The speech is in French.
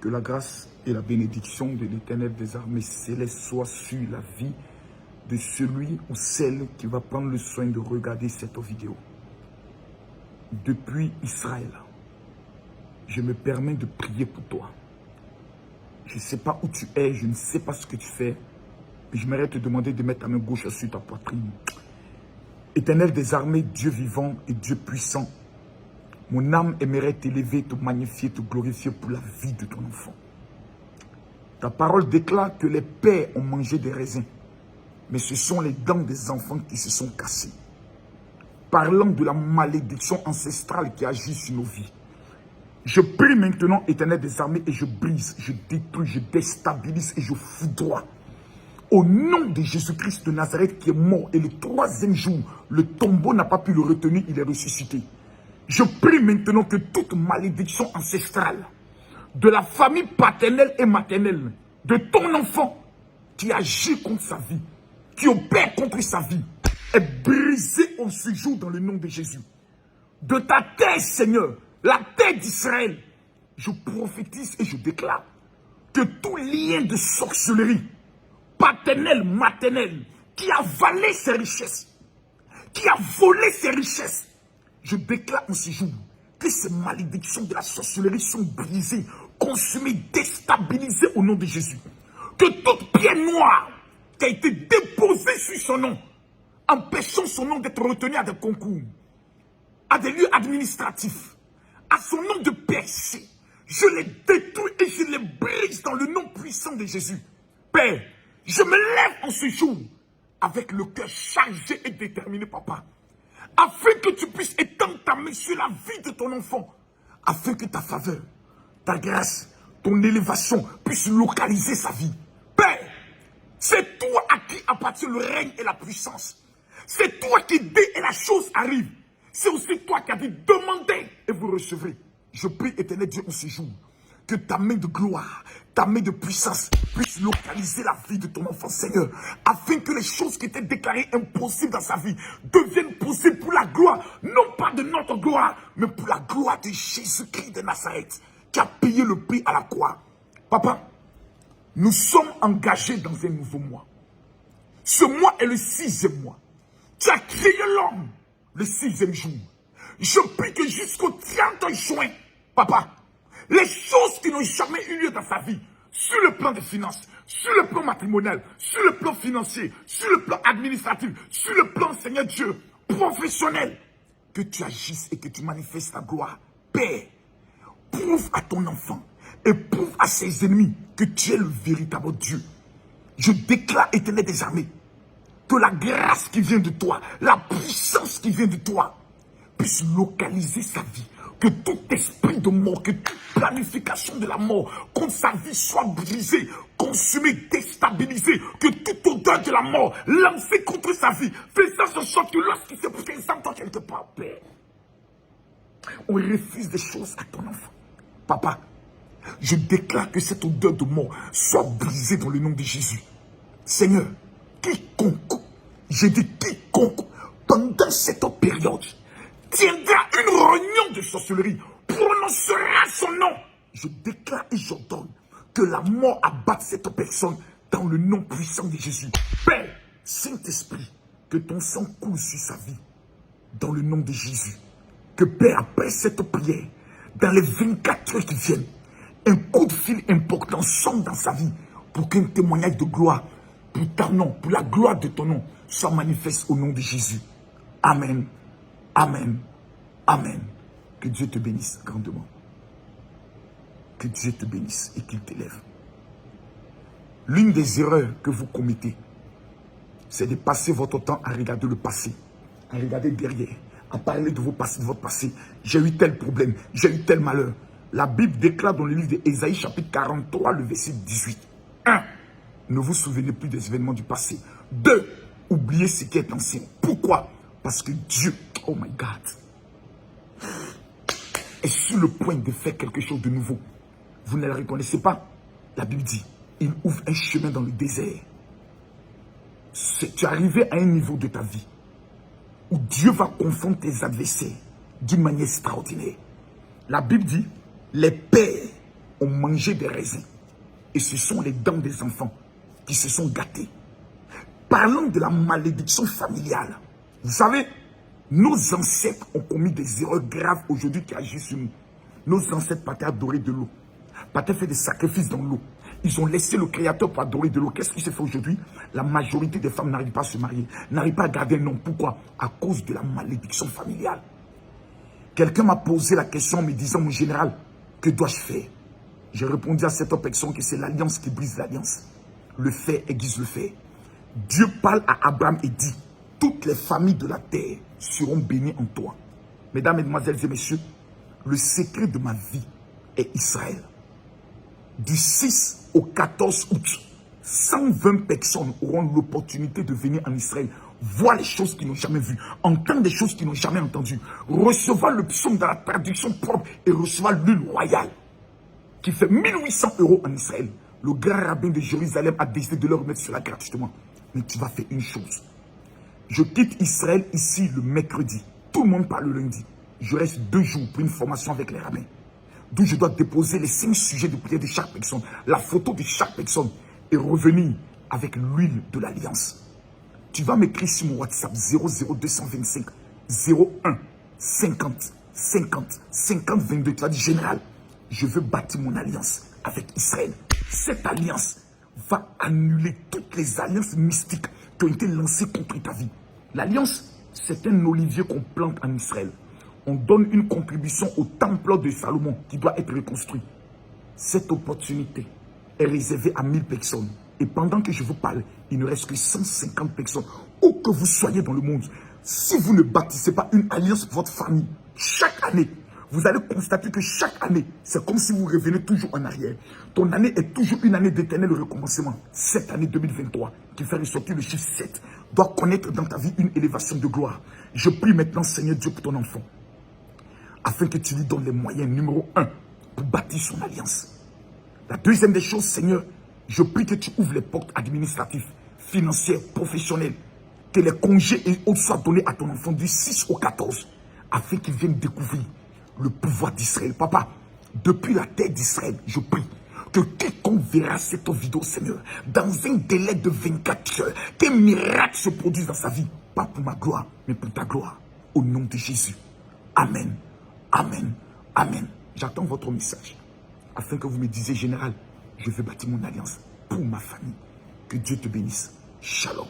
Que la grâce et la bénédiction de l'Éternel des armées célestes soient sur la vie de celui ou celle qui va prendre le soin de regarder cette vidéo. Depuis Israël, je me permets de prier pour toi. Je ne sais pas où tu es, je ne sais pas ce que tu fais, mais j'aimerais te demander de mettre ta main gauche sur ta poitrine. Éternel des armées, Dieu vivant et Dieu puissant, mon âme aimerait t'élever, te magnifier, te glorifier pour la vie de ton enfant. Ta parole déclare que les pères ont mangé des raisins, mais ce sont les dents des enfants qui se sont cassées. Parlant de la malédiction ancestrale qui agit sur nos vies. Je prie maintenant, Éternel des armées, et je brise, je détruis, je déstabilise et je foudroie. Au nom de Jésus-Christ de Nazareth qui est mort, et le troisième jour, le tombeau n'a pas pu le retenir, il est ressuscité. Je prie maintenant que toute malédiction ancestrale de la famille paternelle et maternelle de ton enfant qui agit contre sa vie, qui opère contre sa vie, est brisée en ce jour dans le nom de Jésus. De ta terre, Seigneur, la terre d'Israël, je prophétise et je déclare que tout lien de sorcellerie, paternelle, maternelle, qui a avalé ses richesses, qui a volé ses richesses, je déclare en ce jour que ces malédictions de la sorcellerie sont brisées, consumées, déstabilisées au nom de Jésus. Que toute pierre noire qui a été déposée sur son nom, empêchant son nom d'être retenu à des concours, à des lieux administratifs, à son nom de péché, je les détruis et je les brise dans le nom puissant de Jésus. Père, je me lève en ce jour avec le cœur chargé et déterminé, papa, afin que tu puisses étendre ta main sur la vie de ton enfant, afin que ta faveur, ta grâce, ton élévation puisse localiser sa vie. Père, c'est toi à qui appartient le règne et la puissance. C'est toi qui dis et la chose arrive. C'est aussi toi qui as dit demandez et vous recevrez. Je prie, Éternel Dieu, en ce jour, que ta main de gloire, ta main de puissance puisse localiser la vie de ton enfant, Seigneur, afin que les choses qui étaient déclarées impossibles dans sa vie deviennent possibles pour la gloire, non pas de notre gloire, mais pour la gloire de Jésus-Christ de Nazareth, qui a payé le prix à la croix. Papa, nous sommes engagés dans un nouveau mois. Ce mois est le 6e mois. Tu as créé l'homme le 6e jour. Je prie que jusqu'au 30 juin, papa, les choses qui n'ont jamais eu lieu dans sa vie, sur le plan des finances, sur le plan matrimonial, sur le plan financier, sur le plan administratif, sur le plan, Seigneur Dieu, professionnel, que tu agisses et que tu manifestes ta gloire. Père, prouve à ton enfant et prouve à ses ennemis que tu es le véritable Dieu. Je déclare, Éternel des armées, que la grâce qui vient de toi, la puissance qui vient de toi, puisse localiser sa vie. Que tout esprit de mort, que toute planification de la mort contre sa vie soit brisée, consumée, déstabilisée. Que toute odeur de la mort lancée contre sa vie, faisant en sorte que lorsqu'il se présente quelque part, Père, on refuse des choses à ton enfant. Papa, je déclare que cette odeur de mort soit brisée dans le nom de Jésus. Seigneur, quiconque, j'ai dit quiconque, pendant cette période, tiendra une réunion de sorcellerie, prononcera son nom. Je déclare et j'ordonne que la mort abatte cette personne dans le nom puissant de Jésus. Père, Saint-Esprit, que ton sang coule sur sa vie, dans le nom de Jésus. Que Père, après cette prière, dans les 24 heures qui viennent, un coup de fil important sonne dans sa vie pour qu'un témoignage de gloire pour ton nom, pour la gloire de ton nom, soit manifeste au nom de Jésus. Amen. Amen. Amen. Que Dieu te bénisse grandement. Que Dieu te bénisse et qu'il t'élève. L'une des erreurs que vous commettez, c'est de passer votre temps à regarder le passé, à regarder derrière, à parler de votre passé. J'ai eu tel problème, j'ai eu tel malheur. La Bible déclare dans le livre d'Ésaïe, chapitre 43, le verset 18. 1. Ne vous souvenez plus des événements du passé. 2. Oubliez ce qui est ancien. Pourquoi? Parce que Dieu, oh my God, est sur le point de faire quelque chose de nouveau. Vous ne le reconnaissez pas? La Bible dit, il ouvre un chemin dans le désert. Tu es arrivé à un niveau de ta vie où Dieu va confondre tes adversaires d'une manière extraordinaire. La Bible dit, les pères ont mangé des raisins. Et ce sont les dents des enfants qui se sont gâtés. Parlant de la malédiction familiale, vous savez, nos ancêtres ont commis des erreurs graves aujourd'hui qui agissent sur nous. Nos ancêtres partaient adorer de l'eau, partaient faire des sacrifices dans l'eau. Ils ont laissé le Créateur pour adorer de l'eau. Qu'est-ce qui se fait aujourd'hui? La majorité des femmes n'arrivent pas à se marier, n'arrivent pas à garder un homme. Pourquoi? À cause de la malédiction familiale. Quelqu'un m'a posé la question en me disant, mon général, que dois-je faire? J'ai répondu à cette personne que c'est l'alliance qui brise l'alliance. Le fait aiguise le fait. Dieu parle à Abraham et dit, toutes les familles de la terre seront bénies en toi. Mesdames, mesdemoiselles et messieurs, le secret de ma vie est Israël. Du 6 au 14 août, 120 personnes auront l'opportunité de venir en Israël, voir les choses qu'ils n'ont jamais vues, entendre des choses qu'ils n'ont jamais entendues, recevoir le psaume dans la traduction propre et recevoir l'huile royale qui fait 1800 € en Israël. Le grand rabbin de Jérusalem a décidé de leur remettre cela gratuitement. Mais tu vas faire une chose. Je quitte Israël ici le mercredi. Tout le monde parle le lundi. Je reste 2 jours pour une formation avec les rabbins. D'où je dois déposer les 5 sujets de prière de chaque personne, la photo de chaque personne et revenir avec l'huile de l'alliance. Tu vas m'écrire sur mon WhatsApp 00225 01 50 50 50 22. Tu vas dire, général, je veux bâtir mon alliance avec Israël. Cette alliance va annuler toutes les alliances mystiques qui ont été lancées contre ta vie. L'alliance, c'est un olivier qu'on plante en Israël. On donne une contribution au temple de Salomon qui doit être reconstruit. Cette opportunité est réservée à 1000 personnes. Et pendant que je vous parle, il ne reste que 150 personnes. Où que vous soyez dans le monde, si vous ne bâtissez pas une alliance pour votre famille, chaque année, vous allez constater que chaque année, c'est comme si vous revenez toujours en arrière. Ton année est toujours une année d'éternel recommencement. Cette année 2023, qui fait ressortir le chiffre 7, doit connaître dans ta vie une élévation de gloire. Je prie maintenant, Seigneur Dieu, pour ton enfant, afin que tu lui donnes les moyens, numéro 1, pour bâtir son alliance. La deuxième des choses, Seigneur, je prie que tu ouvres les portes administratives, financières, professionnelles, que les congés et autres soient donnés à ton enfant du 6 au 14, afin qu'il vienne découvrir le pouvoir d'Israël. Papa, depuis la terre d'Israël, je prie que quiconque verra cette vidéo, Seigneur, dans un délai de 24 heures, qu'un miracle se produise dans sa vie, pas pour ma gloire, mais pour ta gloire, au nom de Jésus. Amen, amen, amen. J'attends votre message, afin que vous me disiez, général, je veux bâtir mon alliance pour ma famille. Que Dieu te bénisse. Shalom.